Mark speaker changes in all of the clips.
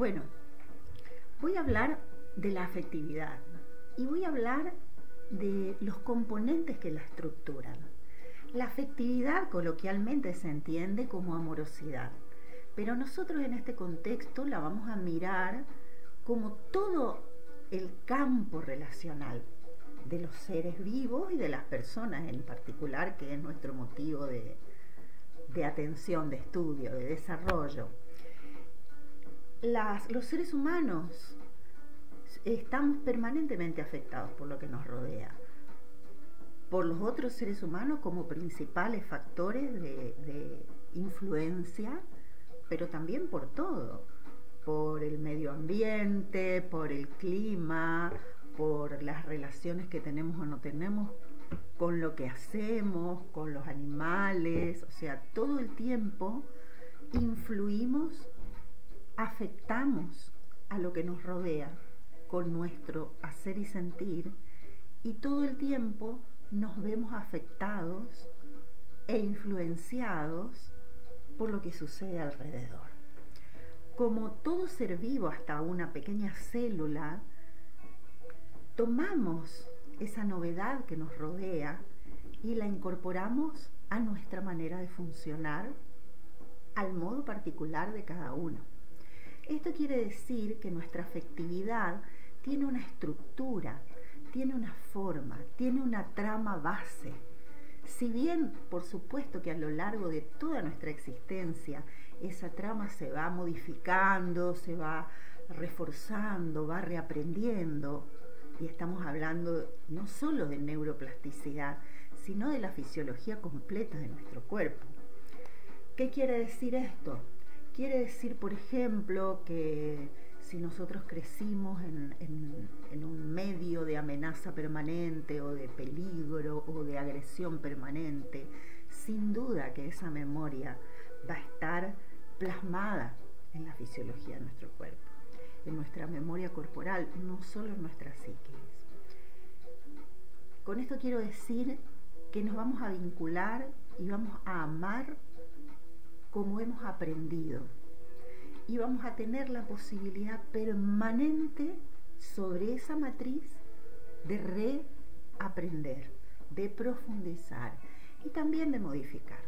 Speaker 1: Bueno, voy a hablar de la afectividad y voy a hablar de los componentes que la estructuran. La afectividad coloquialmente se entiende como amorosidad, pero nosotros en este contexto la vamos a mirar como todo el campo relacional de los seres vivos y de las personas en particular, que es nuestro motivo de atención, de estudio, de desarrollo. Los seres humanos estamos permanentemente afectados por lo que nos rodea, por los otros seres humanos como principales factores de influencia, pero también por todo, por el medio ambiente, por el clima, por las relaciones que tenemos o no tenemos con lo que hacemos, con los animales. O sea, todo el tiempo influimos, afectamos a lo que nos rodea con nuestro hacer y sentir, y todo el tiempo nos vemos afectados e influenciados por lo que sucede alrededor. Como todo ser vivo, hasta una pequeña célula, tomamos esa novedad que nos rodea y la incorporamos a nuestra manera de funcionar, al modo particular de cada uno. Esto quiere decir que nuestra afectividad tiene una estructura, tiene una forma, tiene una trama base. Si bien, por supuesto que a lo largo de toda nuestra existencia esa trama se va modificando, se va reforzando, va reaprendiendo, y estamos hablando no solo de neuroplasticidad, sino de la fisiología completa de nuestro cuerpo. ¿Qué quiere decir esto? Quiere decir, por ejemplo, que si nosotros crecimos en un medio de amenaza permanente o de peligro o de agresión permanente, sin duda que esa memoria va a estar plasmada en la fisiología de nuestro cuerpo, en nuestra memoria corporal, no solo en nuestra psiquis. Con esto quiero decir que nos vamos a vincular y vamos a amar como hemos aprendido, y vamos a tener la posibilidad permanente sobre esa matriz de reaprender, de profundizar y también de modificar.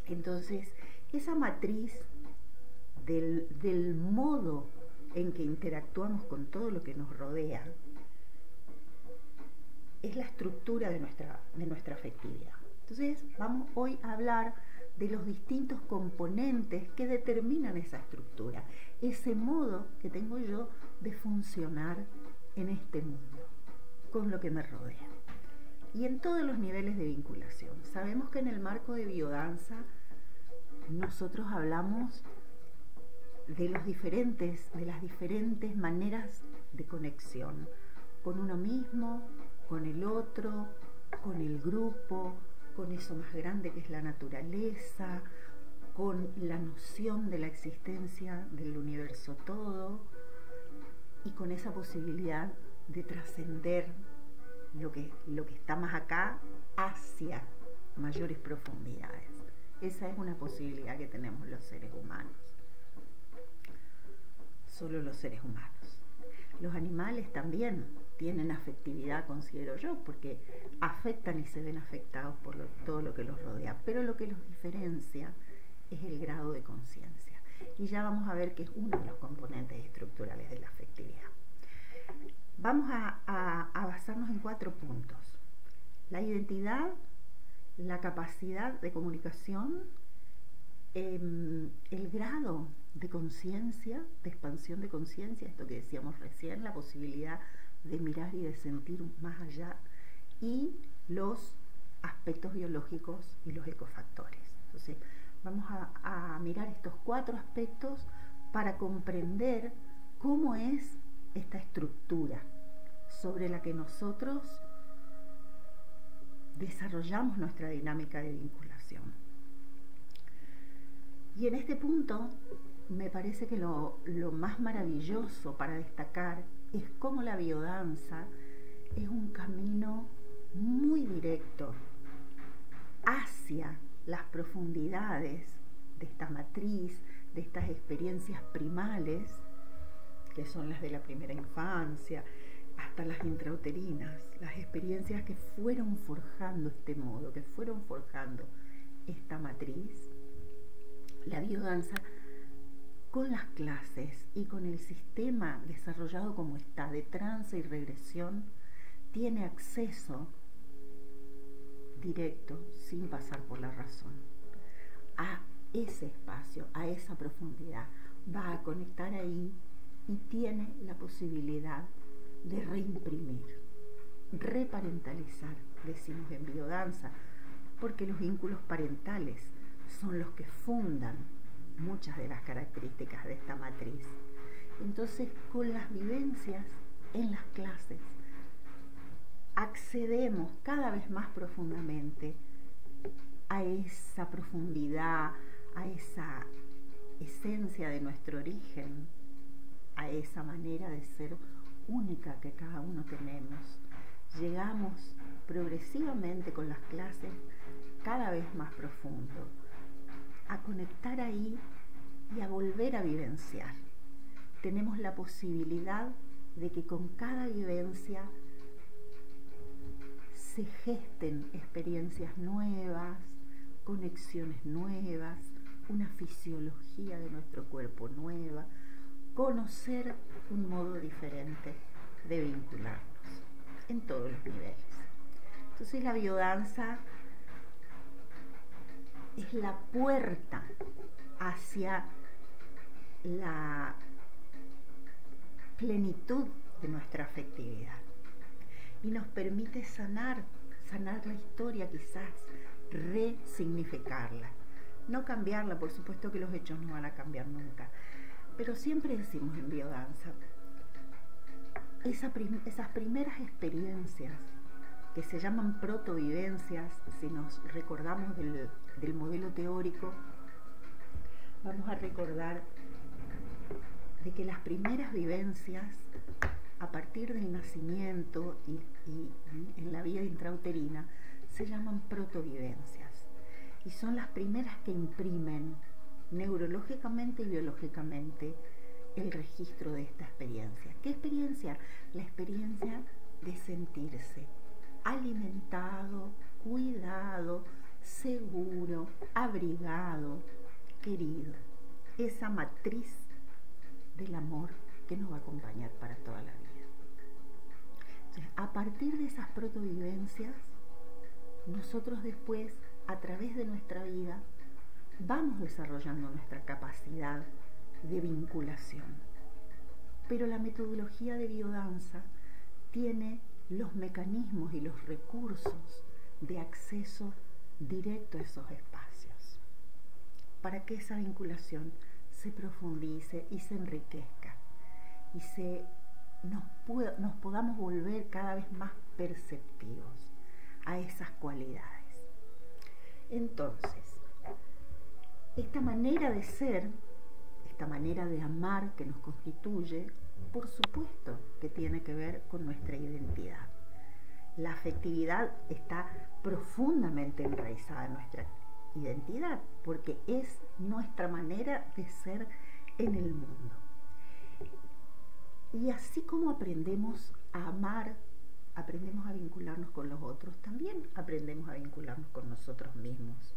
Speaker 1: Entonces, esa matriz del modo en que interactuamos con todo lo que nos rodea es la estructura de nuestra afectividad. Entonces, vamos hoy a hablar de los distintos componentes que determinan esa estructura, ese modo que tengo yo de funcionar en este mundo, con lo que me rodea. Y en todos los niveles de vinculación. Sabemos que en el marco de biodanza nosotros hablamos de las diferentes maneras de conexión con uno mismo, con el otro, con el grupo, con eso más grande que es la naturaleza, con la noción de la existencia del universo todo, y con esa posibilidad de trascender lo que está más acá hacia mayores profundidades. Esa es una posibilidad que tenemos los seres humanos. Solo los seres humanos. Los animales también tienen afectividad, considero yo, porque afectan y se ven afectados por todo lo que los rodea, pero lo que los diferencia es el grado de conciencia, y ya vamos a ver que es uno de los componentes estructurales de la afectividad. Vamos a basarnos en 4 puntos: la identidad, la capacidad de comunicación, el grado de conciencia, de expansión de conciencia, esto que decíamos recién, la posibilidad de mirar y de sentir más allá, y los aspectos biológicos y los ecofactores. Entonces, vamos a mirar estos 4 aspectos para comprender cómo es esta estructura sobre la que nosotros desarrollamos nuestra dinámica de vinculación. Y en este punto me parece que lo más maravilloso para destacar es cómo la biodanza es un camino muy directo hacia las profundidades de esta matriz, de estas experiencias primales, que son las de la primera infancia, hasta las intrauterinas, las experiencias que fueron forjando este modo, que fueron forjando esta matriz. La biodanza, con las clases y con el sistema desarrollado como está de trance y regresión, tiene acceso directo, sin pasar por la razón, a ese espacio, a esa profundidad. Va a conectar ahí y tiene la posibilidad de reimprimir, reparentalizar, decimos en biodanza, porque los vínculos parentales son los que fundan muchas de las características de esta matriz. Entonces, con las vivencias en las clases, accedemos cada vez más profundamente a esa profundidad, a esa esencia de nuestro origen, a esa manera de ser única que cada uno tenemos. Llegamos progresivamente con las clases cada vez más profundo, a conectar ahí y a volver a vivenciar. Tenemos la posibilidad de que con cada vivencia se gesten experiencias nuevas, conexiones nuevas, una fisiología de nuestro cuerpo nueva, conocer un modo diferente de vincularnos en todos los niveles. Entonces la biodanza es la puerta hacia la plenitud de nuestra afectividad y nos permite sanar la historia, quizás resignificarla, no cambiarla. Por supuesto que los hechos no van a cambiar nunca, pero siempre decimos en biodanza, esas primeras experiencias que se llaman protovivencias, si nos recordamos del modelo teórico, vamos a recordar de que las primeras vivencias a partir del nacimiento y en la vida intrauterina se llaman protovivencias y son las primeras que imprimen neurológicamente y biológicamente el registro de esta experiencia. ¿Qué experiencia? La experiencia de sentirse alimentado, cuidado, seguro, abrigado, querido. Esa matriz del amor que nos va a acompañar para toda la vida. Entonces, a partir de esas protovivencias, nosotros después, a través de nuestra vida, vamos desarrollando nuestra capacidad de vinculación. Pero la metodología de biodanza tiene los mecanismos y los recursos de acceso directo a esos espacios para que esa vinculación se profundice y se enriquezca y nos podamos volver cada vez más perceptivos a esas cualidades. Entonces, esta manera de ser, esta manera de amar que nos constituye, por supuesto que tiene que ver con nuestra identidad. La afectividad está profundamente enraizada en nuestra identidad, porque es nuestra manera de ser en el mundo. Y así como aprendemos a amar, aprendemos a vincularnos con los otros, también aprendemos a vincularnos con nosotros mismos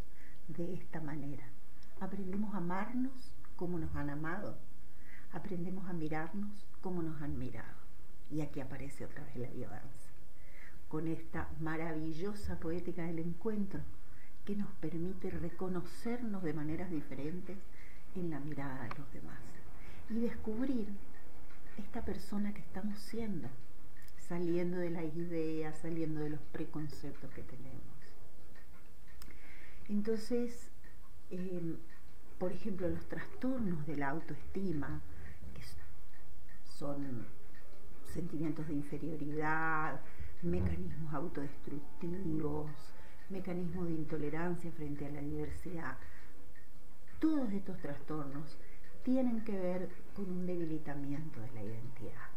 Speaker 1: de esta manera. Aprendemos a amarnos como nos han amado, aprendemos a mirarnos como nos han mirado. Y aquí aparece otra vez la biodanza, con esta maravillosa poética del encuentro que nos permite reconocernos de maneras diferentes en la mirada de los demás y descubrir esta persona que estamos siendo, saliendo de las ideas, saliendo de los preconceptos que tenemos. Entonces, por ejemplo, los trastornos de la autoestima, que son sentimientos de inferioridad, mecanismos autodestructivos, mecanismos de intolerancia frente a la diversidad, todos estos trastornos tienen que ver con un debilitamiento de la identidad.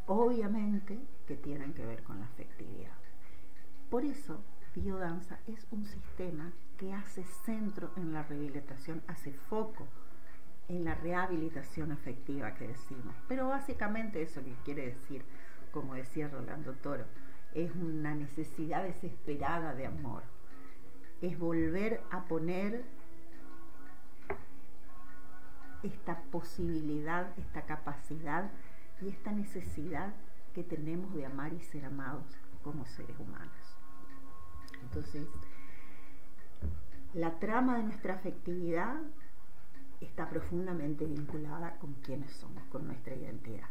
Speaker 1: Obviamente que tienen que ver con la afectividad. Por eso biodanza es un sistema que hace centro en la rehabilitación, hace foco en la rehabilitación afectiva que decimos. Pero básicamente eso que quiere decir, como decía Rolando Toro, es una necesidad desesperada de amor. Es volver a poner esta posibilidad, esta capacidad y esta necesidad que tenemos de amar y ser amados como seres humanos. Entonces, la trama de nuestra afectividad está profundamente vinculada con quiénes somos, con nuestra identidad.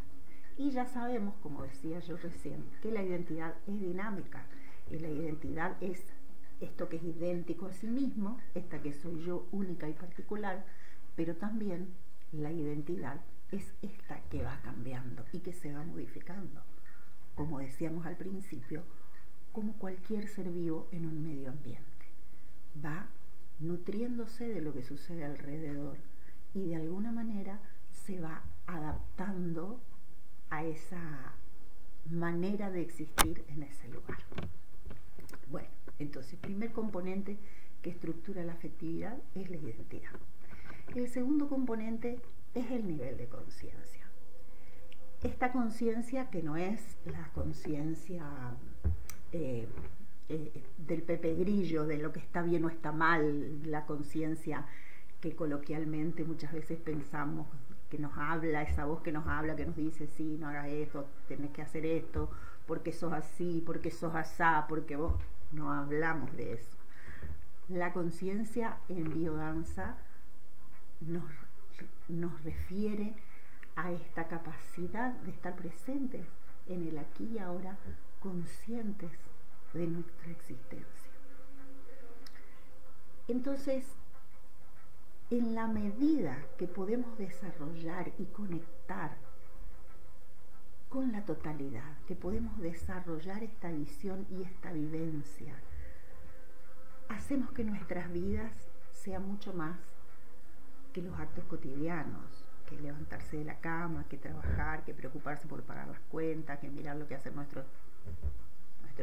Speaker 1: Y ya sabemos, como decía yo recién, que la identidad es dinámica y la identidad es esto que es idéntico a sí mismo, esta que soy yo única y particular, pero también la identidad es esta que va cambiando y que se va modificando, como decíamos al principio, como cualquier ser vivo en un medio ambiente. Va nutriéndose de lo que sucede alrededor y de alguna manera se va adaptando a esa manera de existir en ese lugar. Bueno, entonces, el primer componente que estructura la afectividad es la identidad. El segundo componente es el nivel de conciencia. Esta conciencia que no es la conciencia del Pepe Grillo, de lo que está bien o está mal, la conciencia que coloquialmente muchas veces pensamos que nos habla, esa voz que nos habla, que nos dice, sí, no hagas esto, tenés que hacer esto, porque sos así, porque sos asá, porque vos... No hablamos de eso. La conciencia en biodanza nos refiere a esta capacidad de estar presentes en el aquí y ahora, conscientes de nuestra existencia. Entonces, en la medida que podemos desarrollar y conectar con la totalidad, que podemos desarrollar esta visión y esta vivencia, hacemos que nuestras vidas sean mucho más que los actos cotidianos, que levantarse de la cama, que trabajar, que preocuparse por pagar las cuentas, que mirar lo que hacen nuestros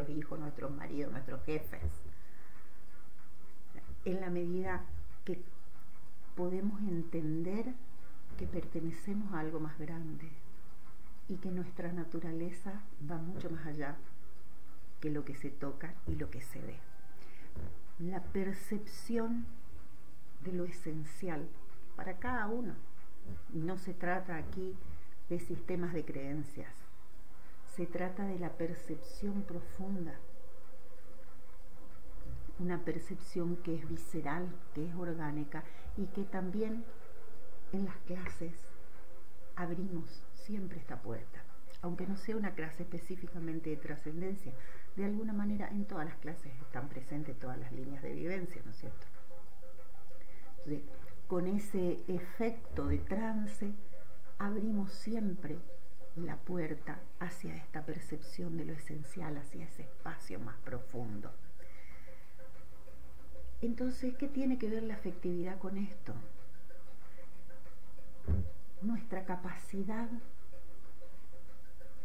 Speaker 1: hijos, nuestros maridos, nuestros jefes. En la medida que podemos entender que pertenecemos a algo más grande y que nuestra naturaleza va mucho más allá que lo que se toca y lo que se ve. La percepción de lo esencial para cada uno. No se trata aquí de sistemas de creencias, se trata de la percepción profunda, una percepción que es visceral, que es orgánica y que también en las clases abrimos siempre esta puerta, aunque no sea una clase específicamente de trascendencia. De alguna manera en todas las clases están presentes todas las líneas de vivencia, ¿no es cierto? Entonces, con ese efecto de trance abrimos siempre la puerta hacia esta percepción de lo esencial, hacia ese espacio más profundo. Entonces, ¿qué tiene que ver la afectividad con esto? Nuestra capacidad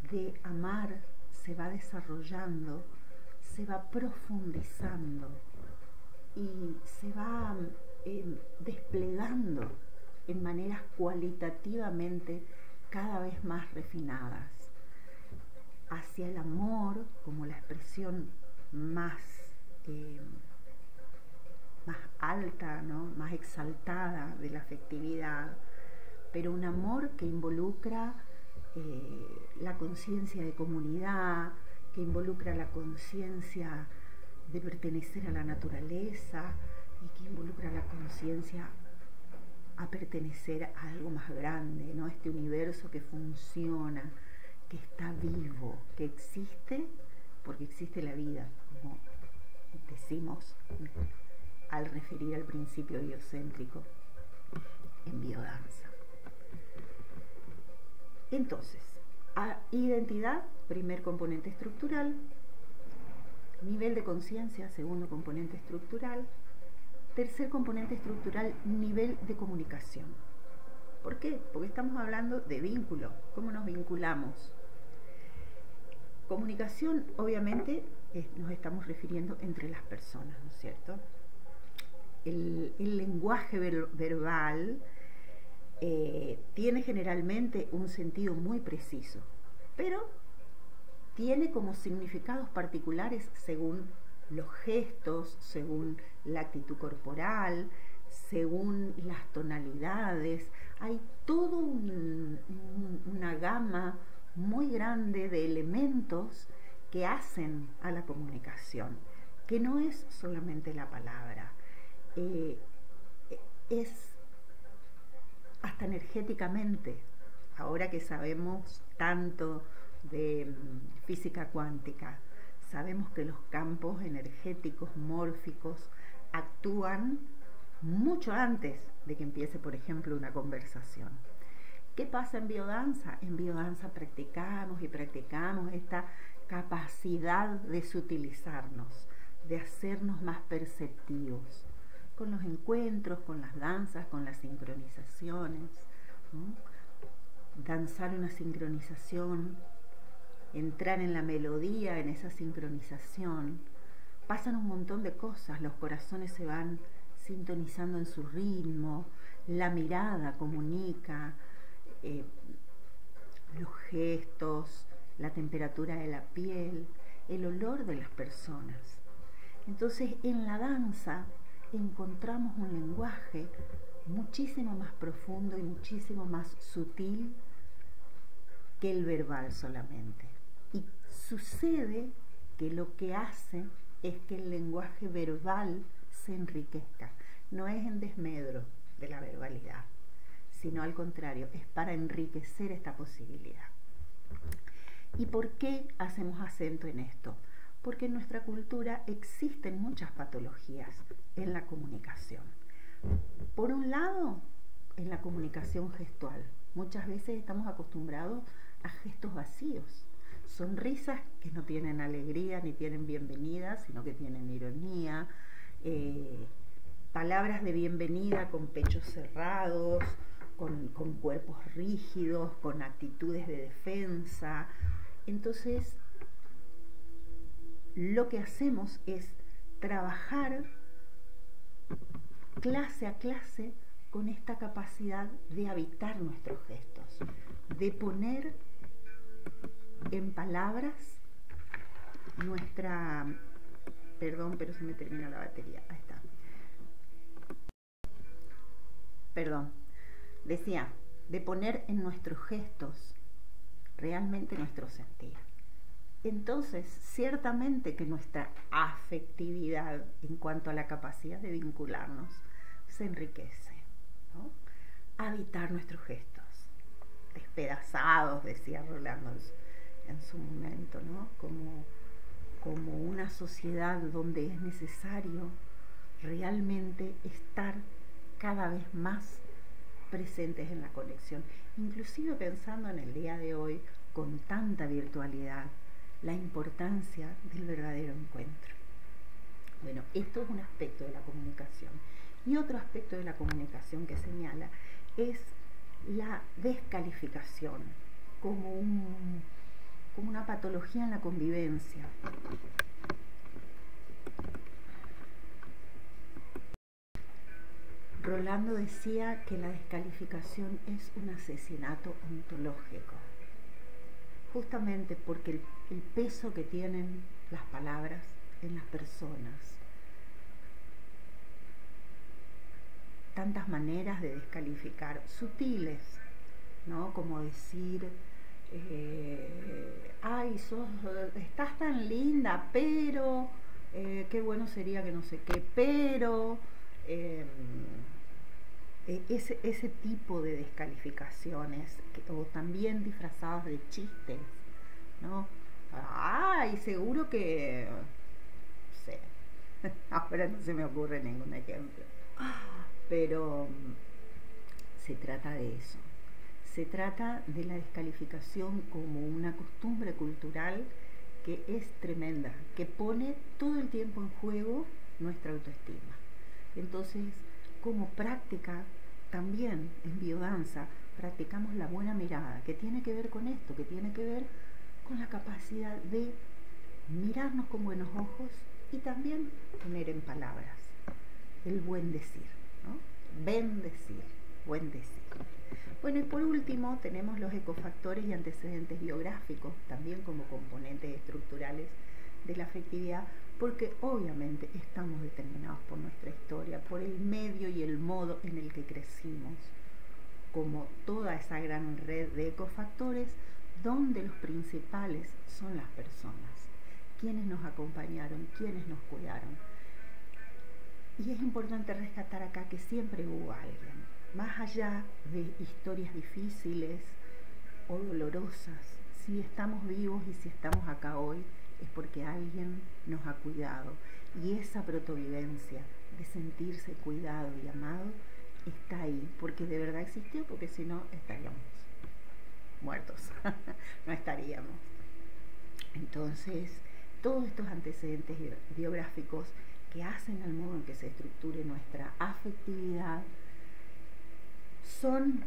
Speaker 1: de amar se va desarrollando, se va profundizando y se va desplegando en maneras cualitativamente cada vez más refinadas hacia el amor como la expresión más alta, ¿no? Más exaltada de la afectividad, pero un amor que involucra la conciencia de comunidad, que involucra la conciencia de pertenecer a la naturaleza y que involucra la conciencia a pertenecer a algo más grande, ¿no? Este universo que funciona, que está vivo, que existe porque existe la vida, como decimos al referir al principio biocéntrico en biodanza. Entonces, identidad, primer componente estructural, nivel de conciencia, segundo componente estructural, tercer componente estructural, nivel de comunicación. ¿Por qué? Porque estamos hablando de vínculo, cómo nos vinculamos. Comunicación, obviamente, nos estamos refiriendo entre las personas, ¿no es cierto? El lenguaje verbal tiene generalmente un sentido muy preciso, pero tiene como significados particulares según los gestos, según la actitud corporal, según las tonalidades. Hay toda una gama muy grande de elementos que hacen a la comunicación, que no es solamente la palabra, es hasta energéticamente. Ahora que sabemos tanto de física cuántica, sabemos que los campos energéticos mórficos actúan mucho antes de que empiece, por ejemplo, una conversación. ¿Qué pasa en biodanza? En biodanza practicamos y practicamos esta capacidad de sutilizarnos, de hacernos más perceptivos, con los encuentros, con las danzas, con las sincronizaciones, ¿no? Danzar una sincronización, entrar en la melodía, en esa sincronización, pasan un montón de cosas, los corazones se van sintonizando en su ritmo, la mirada comunica, los gestos, la temperatura de la piel, el olor de las personas. Entonces, en la danza encontramos un lenguaje muchísimo más profundo y muchísimo más sutil que el verbal solamente. Y sucede que lo que hace es que el lenguaje verbal se enriquezca. No es en desmedro de la verbalidad, sino al contrario, es para enriquecer esta posibilidad. ¿Y por qué hacemos acento en esto? Porque en nuestra cultura existen muchas patologías en la comunicación. Por un lado, en la comunicación gestual. Muchas veces estamos acostumbrados a gestos vacíos. Sonrisas que no tienen alegría ni tienen bienvenida, sino que tienen ironía. Palabras de bienvenida con pechos cerrados, con cuerpos rígidos, con actitudes de defensa. Entonces, lo que hacemos es trabajar clase a clase con esta capacidad de habitar nuestros gestos, de poner en palabras nuestra... Perdón, pero se me termina la batería. Ahí está. Perdón. Decía, de poner en nuestros gestos realmente nuestro sentir. Entonces, ciertamente que nuestra afectividad en cuanto a la capacidad de vincularnos se enriquece, ¿no? Habitar nuestros gestos, despedazados, decía Rolando en su momento, ¿no? Como una sociedad donde es necesario realmente estar cada vez más presentes en la conexión, inclusive pensando en el día de hoy con tanta virtualidad, la importancia del verdadero encuentro. Bueno, esto es un aspecto de la comunicación. Y otro aspecto de la comunicación que señala es la descalificación como una patología en la convivencia. Rolando decía que la descalificación es un asesinato ontológico, justamente porque el peso que tienen las palabras en las personas, tantas maneras de descalificar, sutiles, ¿no? Como decir, ay, estás tan linda, pero qué bueno sería que no sé qué, pero ese tipo de descalificaciones, o también disfrazadas de chistes, ¿no? Ay, seguro que, no sé, ahora no se me ocurre ningún ejemplo, pero se trata de eso. Se trata de la descalificación como una costumbre cultural que es tremenda, que pone todo el tiempo en juego nuestra autoestima. Entonces, como práctica, también en biodanza, practicamos la buena mirada, que tiene que ver con esto, que tiene que ver con la capacidad de mirarnos con buenos ojos y también poner en palabras el buen decir, ¿no? Bendecir, buen decir. Bueno, y por último tenemos los ecofactores y antecedentes biográficos, también como componentes estructurales de la afectividad, porque obviamente estamos determinados por nuestra historia, por el medio y el modo en el que crecimos, como toda esa gran red de ecofactores, donde los principales son las personas, quienes nos acompañaron, quienes nos cuidaron. Y es importante rescatar acá que siempre hubo alguien, más allá de historias difíciles o dolorosas. Si estamos vivos y si estamos acá hoy, es porque alguien nos ha cuidado. Y esa protovivencia de sentirse cuidado y amado está ahí, porque de verdad existió, porque si no estaríamos muertos, no estaríamos. Entonces, todos estos antecedentes biográficos que hacen al modo en que se estructure nuestra afectividad son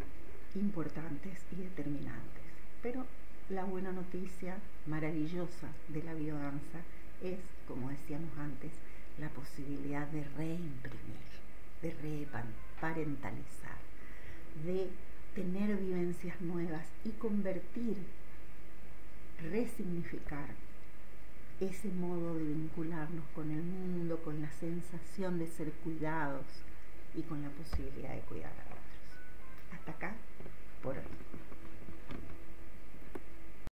Speaker 1: importantes y determinantes. Pero la buena noticia maravillosa de la biodanza es, como decíamos antes, la posibilidad de reimprimir, de reparentalizar, de tener vivencias nuevas y convertir, resignificar ese modo de vincularnos con el mundo, con la sensación de ser cuidados y con la posibilidad de cuidar a otros. Hasta acá por hoy.